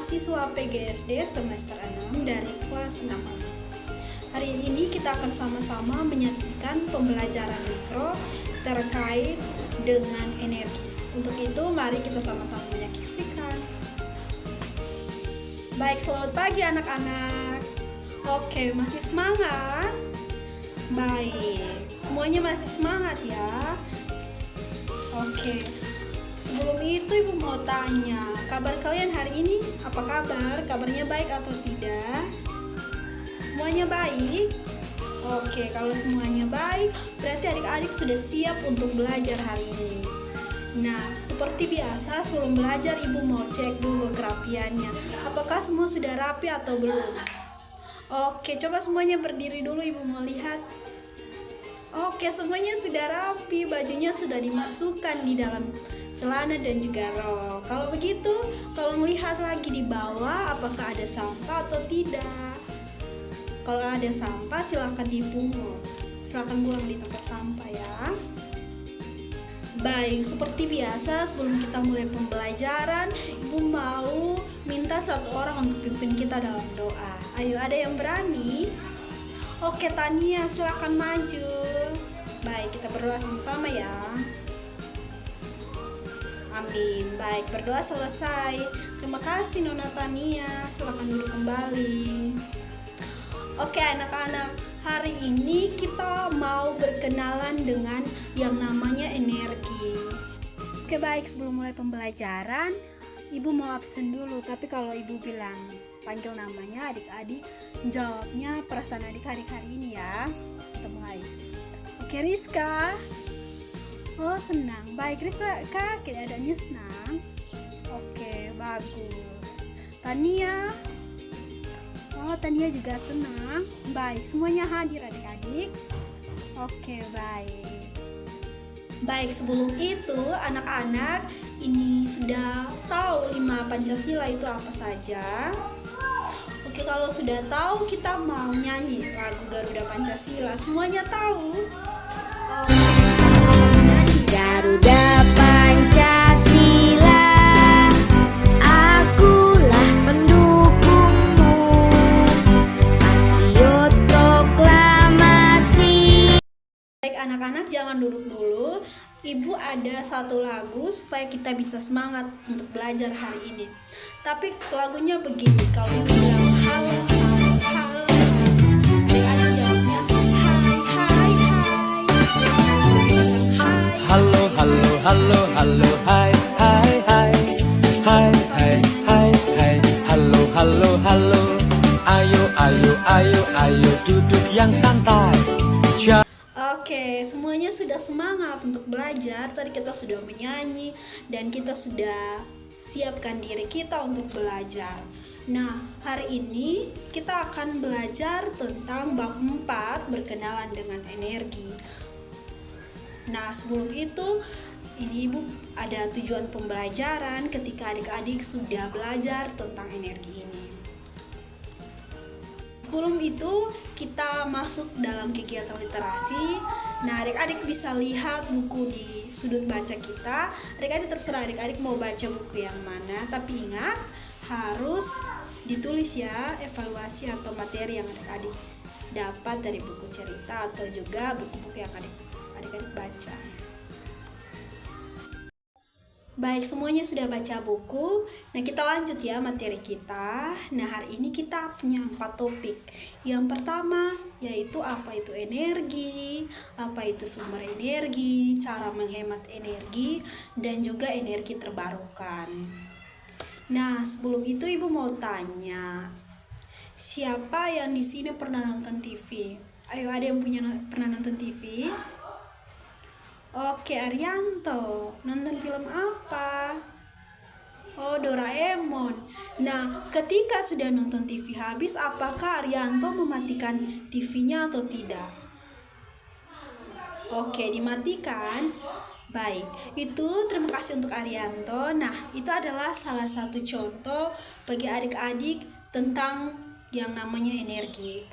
mahasiswa PGSD semester 6 dari kelas 6. Hari ini kita akan sama-sama menyaksikan pembelajaran mikro terkait dengan energi. Untuk itu, mari kita sama-sama menyaksikan. Baik, selamat pagi anak-anak. Oke, masih semangat? Baik, semuanya masih semangat ya? Oke, sebelum itu Ibu mau tanya, kabar kalian hari ini apa kabar? Kabarnya baik atau tidak? Semuanya baik? Oke, kalau semuanya baik, berarti adik-adik sudah siap untuk belajar hari ini. Nah, seperti biasa sebelum belajar Ibu mau cek dulu kerapiannya. Apakah semua sudah rapi atau belum? Oke, coba semuanya berdiri dulu, Ibu mau lihat. Oke, semuanya sudah rapi, bajunya sudah dimasukkan di dalam celana dan juga rok. Kalau begitu, tolong lihat lagi di bawah apakah ada sampah atau tidak. Kalau ada sampah silakan dipungut. Silakan buang di tempat sampah ya. Baik, seperti biasa sebelum kita mulai pembelajaran, Ibu mau minta satu orang untuk pimpin kita dalam doa. Ayo, ada yang berani? Oke, Tania, silakan maju. Baik, kita berdoa sama-sama ya. Amin. Baik, berdoa selesai. Terima kasih Nona Tania. Silakan duduk kembali. Oke anak-anak, hari ini kita mau berkenalan dengan yang namanya energi. Oke baik, sebelum mulai pembelajaran, Ibu mau absen dulu. Tapi kalau Ibu bilang panggil namanya, adik-adik jawabnya perasaan adik-adik hari ini ya. Kita mulai. Oke, Rizka. Oh senang, baik Rizka, keadaannya senang. Oke, bagus. Tania. Oh, Tania juga senang. Baik, semuanya hadir adik-adik. Oke, baik. Baik, sebelum itu anak-anak ini sudah tahu 5 Pancasila itu apa saja? Oke, kalau sudah tahu kita mau nyanyi lagu Garuda Pancasila. Semuanya tahu? Oke, sama-sama nyanyi. Garuda Pancasila, akulah pendukungmu. Patriot proklamasi. Baik anak-anak, jangan duduk dulu. Ibu ada satu lagu supaya kita bisa semangat untuk belajar hari ini. Tapi lagunya begini, kalau Ibu bilang halo, halo, halo, adik-adik jawabnya hai, hai, hai. Hai. Halo, halo, halo, halo, hai, hai, hai, hai, hai, hai, hai, halo, halo, halo, ayo, ayo, ayo, ayo, duduk yang santai. Oke, semuanya sudah semangat untuk belajar. Tadi kita sudah menyanyi dan kita sudah siapkan diri kita untuk belajar. Nah, hari ini kita akan belajar tentang bab 4, berkenalan dengan energi. Nah, sebelum itu, ini Ibu ada tujuan pembelajaran ketika adik-adik sudah belajar tentang energi ini. Sebelum itu, kita masuk dalam kegiatan literasi. Nah, adik-adik bisa lihat buku di sudut baca kita. Adik-adik terserah adik-adik mau baca buku yang mana, tapi ingat harus ditulis ya evaluasi atau materi yang adik-adik dapat dari buku cerita atau juga buku-buku yang adik-adik baca. Baik, semuanya sudah baca buku. Nah, kita lanjut ya materi kita. Nah, hari ini kita punya 4 topik. Yang pertama yaitu apa itu energi, apa itu sumber energi, cara menghemat energi, dan juga energi terbarukan. Nah, sebelum itu Ibu mau tanya, siapa yang di sini pernah nonton TV? Ayo, ada yang pernah nonton TV? Oke, Arianto, nonton film apa? Oh, Doraemon. Nah, ketika sudah nonton TV habis, apakah Arianto mematikan TV-nya atau tidak? Oke, dimatikan. Baik, itu terima kasih untuk Arianto. Nah, itu adalah salah satu contoh bagi adik-adik tentang yang namanya energi.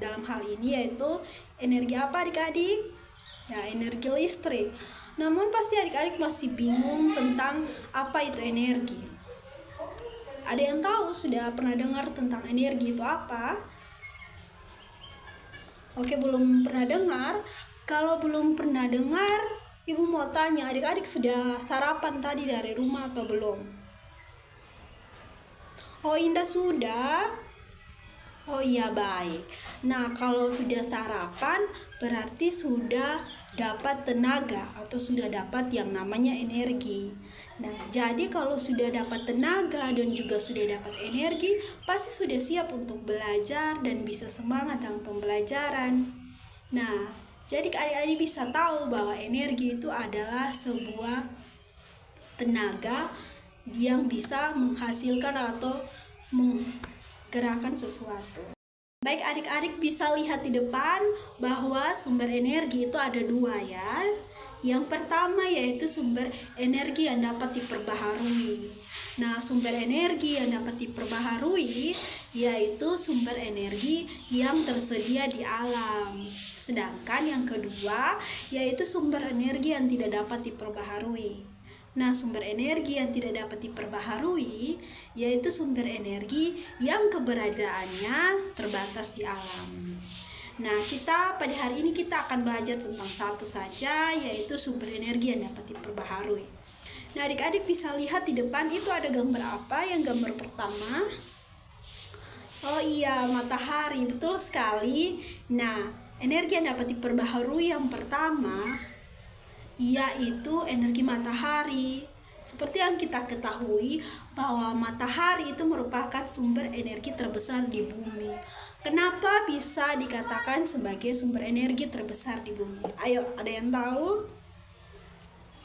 Dalam hal ini yaitu energi apa adik-adik? Ya, energi listrik. Namun pasti adik-adik masih bingung tentang apa itu energi. Ada yang tahu sudah pernah dengar tentang energi itu apa? Oke, belum pernah dengar. Kalau belum pernah dengar, Ibu mau tanya, adik-adik sudah sarapan tadi dari rumah atau belum? Oh, Indah sudah. Oh iya, baik. Nah, kalau sudah sarapan berarti sudah dapat tenaga atau sudah dapat yang namanya energi. Nah, jadi kalau sudah dapat tenaga dan juga sudah dapat energi, pasti sudah siap untuk belajar dan bisa semangat dalam pembelajaran. Nah, jadi adik-adik bisa tahu bahwa energi itu adalah sebuah tenaga yang bisa menghasilkan atau menggerakkan sesuatu. Baik, adik-adik bisa lihat di depan bahwa sumber energi itu ada dua ya. Yang pertama yaitu sumber energi yang dapat diperbaharui. Nah, sumber energi yang dapat diperbaharui yaitu sumber energi yang tersedia di alam. Sedangkan yang kedua yaitu sumber energi yang tidak dapat diperbaharui. Nah, sumber energi yang tidak dapat diperbaharui yaitu sumber energi yang keberadaannya terbatas di alam. Nah, pada hari ini kita akan belajar tentang satu saja, yaitu sumber energi yang dapat diperbaharui. Nah, adik-adik bisa lihat di depan itu ada gambar apa? Yang gambar pertama. Oh iya, matahari, betul sekali. Nah, energi yang dapat diperbaharui yang pertama yaitu energi matahari. Seperti yang kita ketahui bahwa matahari itu merupakan sumber energi terbesar di bumi. Kenapa bisa dikatakan sebagai sumber energi terbesar di bumi? Ayo, ada yang tahu?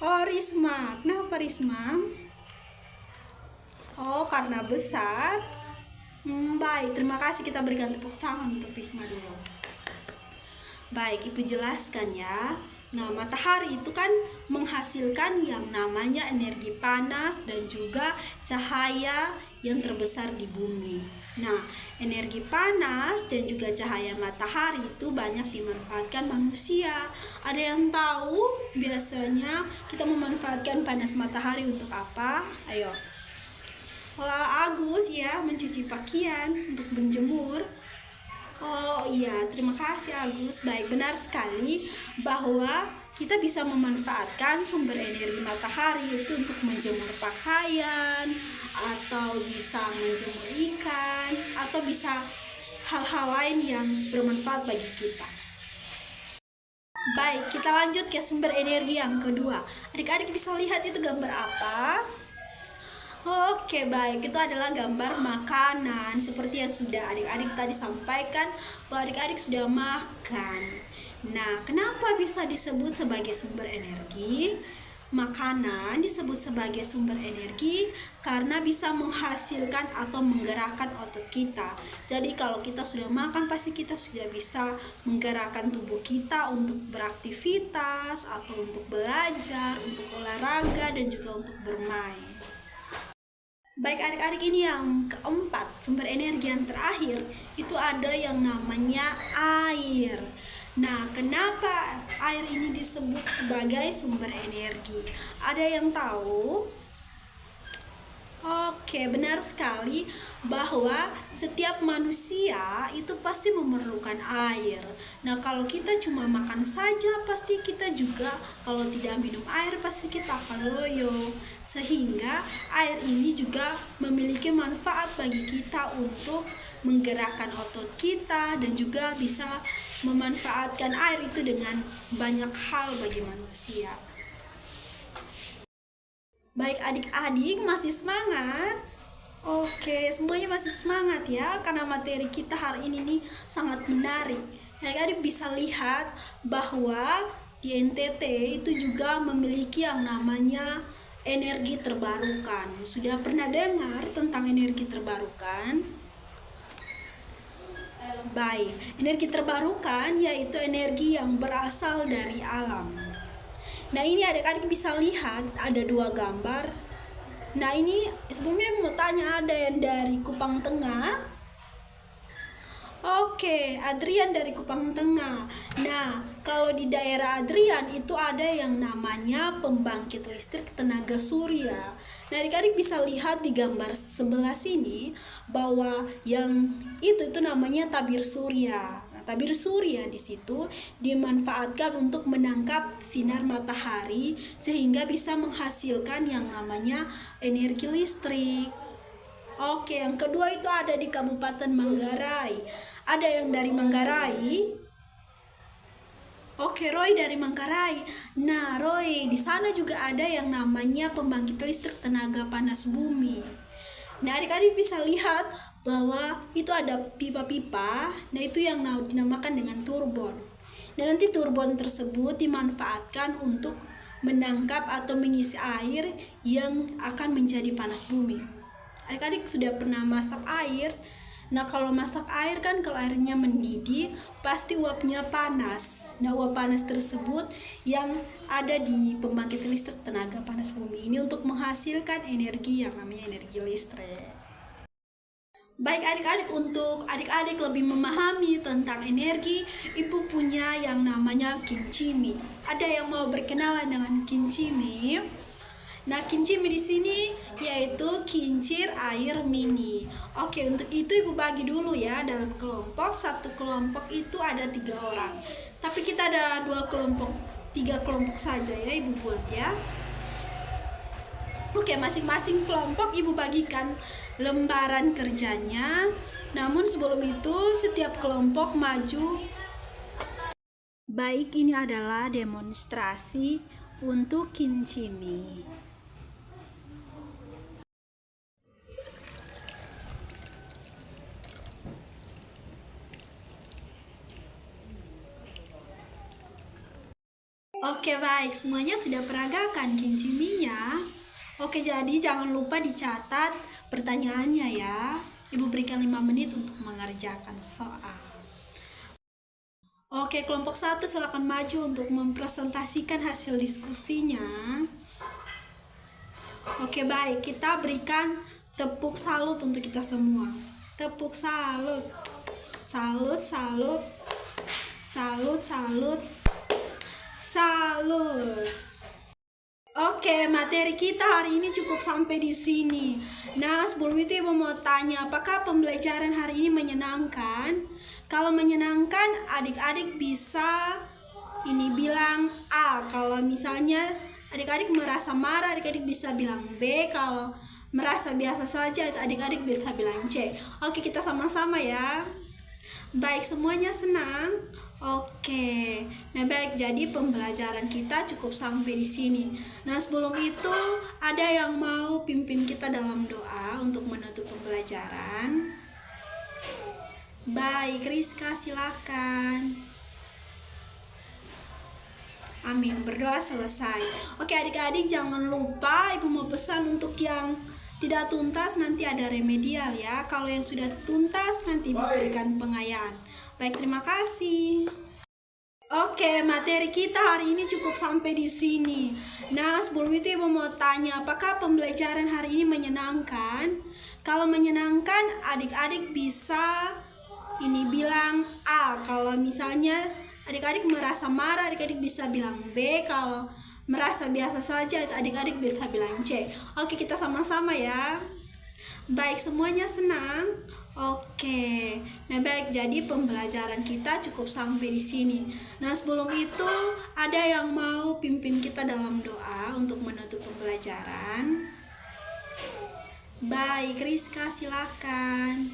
Oh, Risma. Kenapa Risma? Oh, karena besar. Baik, terima kasih, kita berikan tepuk tangan untuk Risma dulu. Baik, Ibu jelaskan ya. Nah, matahari itu kan menghasilkan yang namanya energi panas dan juga cahaya yang terbesar di bumi. Nah, energi panas dan juga cahaya matahari itu banyak dimanfaatkan manusia. Ada yang tahu biasanya kita memanfaatkan panas matahari untuk apa? Ayo. Wah, Agus ya, mencuci pakaian, untuk menjemur. Oh iya, terima kasih Agus. Baik, benar sekali bahwa kita bisa memanfaatkan sumber energi matahari itu untuk menjemur pakaian, atau bisa menjemur ikan, atau bisa hal-hal lain yang bermanfaat bagi kita. Baik, kita lanjut ke sumber energi yang kedua. Adik-adik bisa lihat itu gambar apa? Oke, baik, itu adalah gambar makanan. Seperti yang sudah adik-adik tadi sampaikan bahwa adik-adik sudah makan. Nah, kenapa bisa disebut sebagai sumber energi? Makanan disebut sebagai sumber energi karena bisa menghasilkan atau menggerakkan otot kita. Jadi kalau kita sudah makan, pasti kita sudah bisa menggerakkan tubuh kita untuk beraktivitas atau untuk belajar, untuk olahraga, dan juga untuk bermain. Baik adik-adik, ini yang keempat, sumber energi yang terakhir itu ada yang namanya air. Nah, kenapa air ini disebut sebagai sumber energi? Ada yang tahu? Oke, benar sekali bahwa setiap manusia itu pasti memerlukan air. Nah, kalau kita cuma makan saja, pasti kita juga kalau tidak minum air pasti kita akan loyo. Sehingga air ini juga memiliki manfaat bagi kita untuk menggerakkan otot kita dan juga bisa memanfaatkan air itu dengan banyak hal bagi manusia. Baik adik-adik, masih semangat? Oke, semuanya masih semangat ya, karena materi kita hari ini nih sangat menarik. Adik-adik bisa lihat bahwa di NTT itu juga memiliki yang namanya energi terbarukan. Sudah pernah dengar tentang energi terbarukan? Baik, energi terbarukan yaitu energi yang berasal dari alam. Nah, ini adik-adik bisa lihat ada dua gambar. Nah, ini sebelumnya mau tanya, ada yang dari Kupang Tengah? Oke. Oke, Adrian dari Kupang Tengah. Nah, kalau di daerah Adrian itu ada yang namanya pembangkit listrik tenaga surya. Nah, adik-adik bisa lihat di gambar sebelah sini bahwa yang itu namanya tabir surya. Nah, tabir surya di situ dimanfaatkan untuk menangkap sinar matahari sehingga bisa menghasilkan yang namanya energi listrik. Oke, yang kedua itu ada di Kabupaten Manggarai. Ada yang dari Manggarai? Oke, Roy dari Manggarai. Nah, Roy, di sana juga ada yang namanya pembangkit listrik tenaga panas bumi. Nah, adik-adik bisa lihat bahwa itu ada pipa-pipa. Nah, itu yang dinamakan dengan turbon. Dan nanti turbon tersebut dimanfaatkan untuk menangkap atau mengisi air yang akan menjadi panas bumi. Adik-adik sudah pernah masak air. Nah, kalau masak air kan kalau airnya mendidih pasti uapnya panas. Nah, uap panas tersebut yang ada di pembangkit listrik tenaga panas bumi ini untuk menghasilkan energi yang namanya energi listrik. Baik adik-adik, untuk adik-adik lebih memahami tentang energi, Ibu punya yang namanya Kinchimi. Ada yang mau berkenalan dengan Kinchimi? Nah, Kinchimi di sini yaitu kincir air mini. Oke, untuk itu Ibu bagi dulu ya dalam kelompok. Satu kelompok itu ada 3 orang. Tapi kita ada 3 kelompok saja ya Ibu buat ya. Oke, masing-masing kelompok Ibu bagikan lembaran kerjanya. Namun sebelum itu setiap kelompok maju. Baik, ini adalah demonstrasi untuk Kinchimi. Oke, baik, semuanya sudah peragakan Kinchiminya. Oke, jadi jangan lupa dicatat pertanyaannya ya. Ibu berikan 5 menit untuk mengerjakan soal. Oke, kelompok 1 silakan maju untuk mempresentasikan hasil diskusinya. Oke, baik, kita berikan tepuk salut untuk kita semua. Tepuk salut. Salut, salut. Salut, salut. Salut. Oke, materi kita hari ini cukup sampai di sini. Nah, sebelum itu Ibu mau tanya, apakah pembelajaran hari ini menyenangkan? Kalau menyenangkan, adik-adik bisa bilang A. Kalau misalnya adik-adik merasa marah, adik-adik bisa bilang B. Kalau merasa biasa saja, adik-adik bisa bilang C. Oke, kita sama-sama ya. Baik, semuanya senang? Oke. Nah, baik, jadi pembelajaran kita cukup sampai di sini. Nah, sebelum itu ada yang mau pimpin kita dalam doa untuk menutup pembelajaran? Baik, Rizka silakan. Amin, berdoa selesai. Oke, adik-adik jangan lupa Ibu mau pesan untuk yang tidak tuntas nanti ada remedial ya. Kalau yang sudah tuntas nanti diberikan pengayaan. Baik, terima kasih. Oke, materi kita hari ini cukup sampai di sini. Nah, sebelum itu Ibu mau tanya, apakah pembelajaran hari ini menyenangkan? Kalau menyenangkan, adik-adik bisa bilang A. Kalau misalnya adik-adik merasa marah, adik-adik bisa bilang B. Kalau merasa biasa saja, adik-adik bisa bilang C. Oke, kita sama-sama ya. Baik, semuanya senang? Oke. Nah, baik, jadi pembelajaran kita cukup sampai di sini. Nah, sebelum itu ada yang mau pimpin kita dalam doa untuk menutup pembelajaran? Baik, Rizka silakan.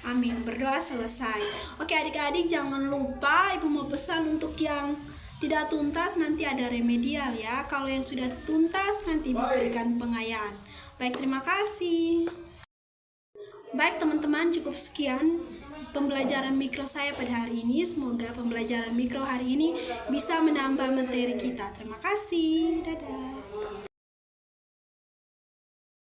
Amin, berdoa selesai. Oke, adik-adik jangan lupa Ibu mau pesan untuk yang tidak tuntas nanti ada remedial ya. Kalau yang sudah tuntas nanti diberikan pengayaan. Baik, terima kasih. Baik teman-teman, cukup sekian pembelajaran mikro saya pada hari ini. Semoga pembelajaran mikro hari ini bisa menambah materi kita. Terima kasih. Dadah.